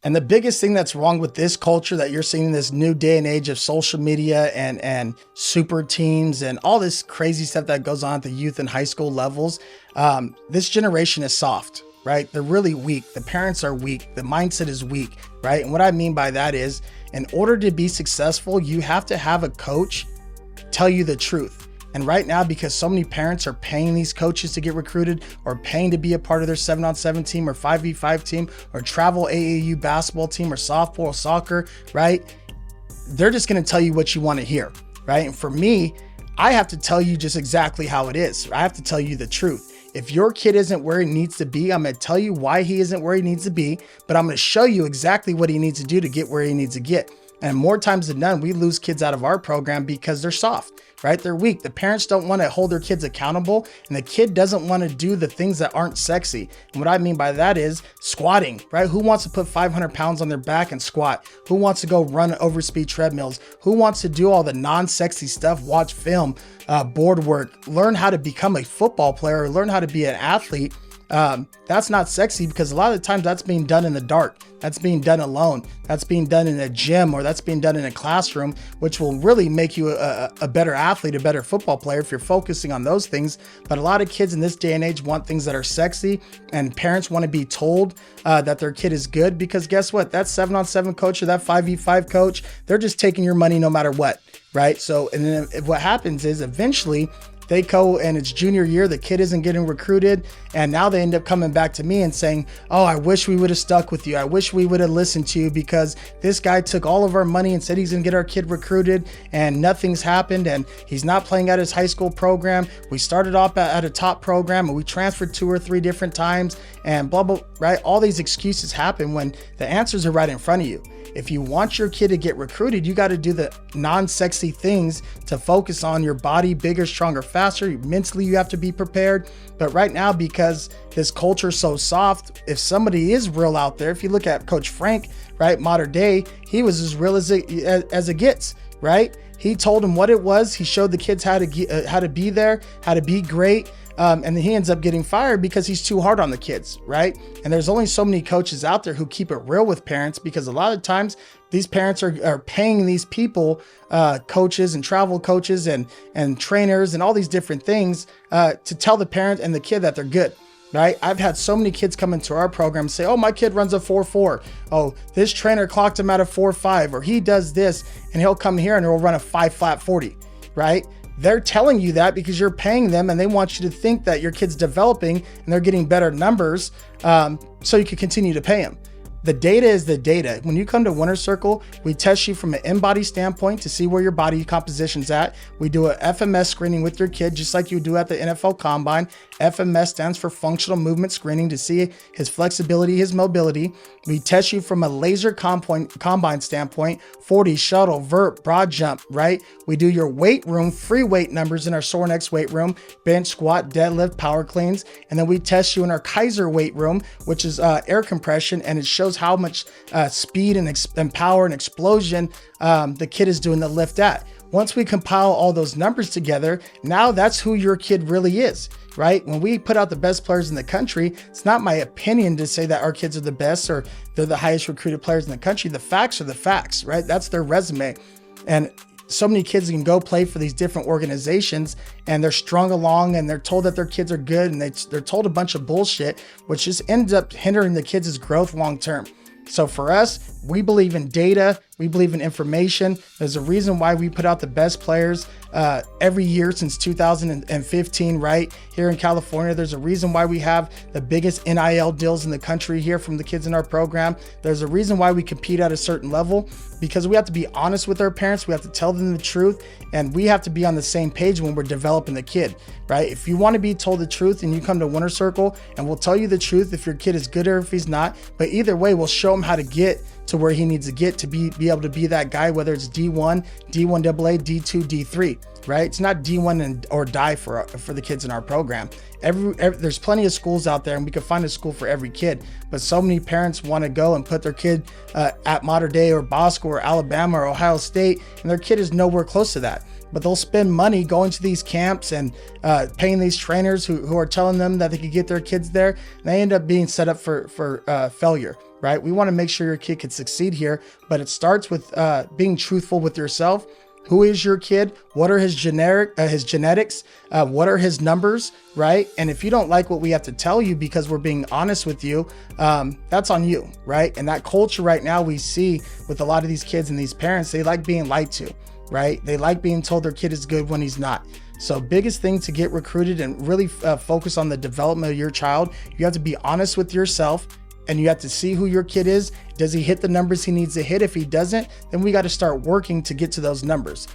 And the biggest thing that's wrong with this culture that you're seeing in this new day and age of social media and super teams and all this crazy stuff that goes on at the youth and high school levels, this generation is soft, right? They're really weak. The parents are weak. The mindset is weak, right? And what I mean by that is, in order to be successful, you have to have a coach tell you the truth. And right now, because so many parents are paying these coaches to get recruited or paying to be a part of their 7-on-7 team or 5v5 team or travel AAU basketball team or softball or soccer, right? They're just going to tell you what you want to hear, right? And for me, I have to tell you just exactly how it is. I have to tell you the truth. If your kid isn't where he needs to be, I'm going to tell you why he isn't where he needs to be, but I'm going to show you exactly what he needs to do to get where he needs to get. And more times than none, we lose kids out of our program because they're soft, right? They're weak. The parents don't want to hold their kids accountable, and the kid doesn't want to do the things that aren't sexy. And what I mean by that is squatting, right? Who wants to put 500 pounds on their back and squat? Who wants to go run overspeed treadmills? Who wants to do all the non-sexy stuff, watch film, board work, learn how to become a football player, or learn how to be an athlete? That's not sexy because a lot of the times that's being done in the dark. That's being done alone. That's being done in a gym, or that's being done in a classroom, which will really make you a better athlete, a better football player if you're focusing on those things. But a lot of kids in this day and age want things that are sexy, and parents want to be told that their kid is good, because guess what? That 7-on-7 coach or that 5v5 coach, they're just taking your money no matter what, right? So, and then what happens is eventually they go and it's junior year, the kid isn't getting recruited. And now they end up coming back to me and saying, oh, I wish we would have stuck with you. I wish we would have listened to you, because this guy took all of our money and said he's going to get our kid recruited and nothing's happened. And he's not playing at his high school program. We started off at a top program and we transferred 2 or 3 different times and blah, blah, right? All these excuses happen when the answers are right in front of you. If you want your kid to get recruited, you got to do the non-sexy things to focus on your body, bigger, stronger, faster. Mentally, you have to be prepared. But right now, because this culture is so soft, if somebody is real out there, if you look at Coach Frank, right, modern day, he was as real as it gets, right? He told them what it was. He showed the kids how to be there, how to be great. And then he ends up getting fired because he's too hard on the kids, right? And there's only so many coaches out there who keep it real with parents, because a lot of times these parents are paying these people, coaches and travel coaches and trainers and all these different things to tell the parent and the kid that they're good, right? I've had so many kids come into our program and say, oh, my kid runs a 4.4. Oh, this trainer clocked him at a 4.5, or he does this, and he'll come here and he'll run a 5 flat 40, right? They're telling you that because you're paying them and they want you to think that your kid's developing and they're getting better numbers, so you can continue to pay them. The data is the data. When you come to Winner Circle, we test you from an in-body standpoint to see where your body composition's at. We do a FMS screening with your kid, just like you do at the NFL Combine. FMS stands for functional movement screening, to see his flexibility, his mobility. We test you from a laser combine standpoint, 40, shuttle, vert, broad jump, right? We do your weight room, free weight numbers in our Sorinex weight room, bench, squat, deadlift, power cleans. And then we test you in our Kaiser weight room, which is air compression, and it shows how much speed and power and explosion the kid is doing the lift at. Once we compile all those numbers together, now that's who your kid really is, right? When we put out the best players in the country, it's not my opinion to say that our kids are the best or they're the highest recruited players in the country. The facts are the facts, right? That's their resume. And so many kids can go play for these different organizations and they're strung along and they're told that their kids are good, and they're told a bunch of bullshit, which just ends up hindering the kids' growth long term. So for us, we believe in data. We believe in information. There's a reason why we put out the best players every year since 2015, right? Here in California, there's a reason why we have the biggest NIL deals in the country here from the kids in our program. There's a reason why we compete at a certain level, because we have to be honest with our parents. We have to tell them the truth, and we have to be on the same page when we're developing the kid, right? If you want to be told the truth, and you come to Winner Circle, and we'll tell you the truth if your kid is good or if he's not. But either way, we'll show him how to get to where he needs to get to be able to be that guy, whether it's D1, D1AA, D2, D3, right? It's not D1 or die for the kids in our program. There's plenty of schools out there, and we can find a school for every kid, but so many parents want to go and put their kid at Mater Dei or Bosco or Alabama or Ohio State, and their kid is nowhere close to that. But they'll spend money going to these camps and paying these trainers who are telling them that they could get their kids there, and they end up being set up for failure, right? We want to make sure your kid can succeed here, but it starts with being truthful with yourself. Who is your kid? What are his genetics? What are his numbers, right? And if you don't like what we have to tell you because we're being honest with you, that's on you, right? And that culture right now we see with a lot of these kids and these parents, they like being lied to, right? They like being told their kid is good when he's not. So biggest thing to get recruited and really focus on the development of your child, you have to be honest with yourself. And you have to see who your kid is. Does he hit the numbers he needs to hit? If he doesn't, then we got to start working to get to those numbers.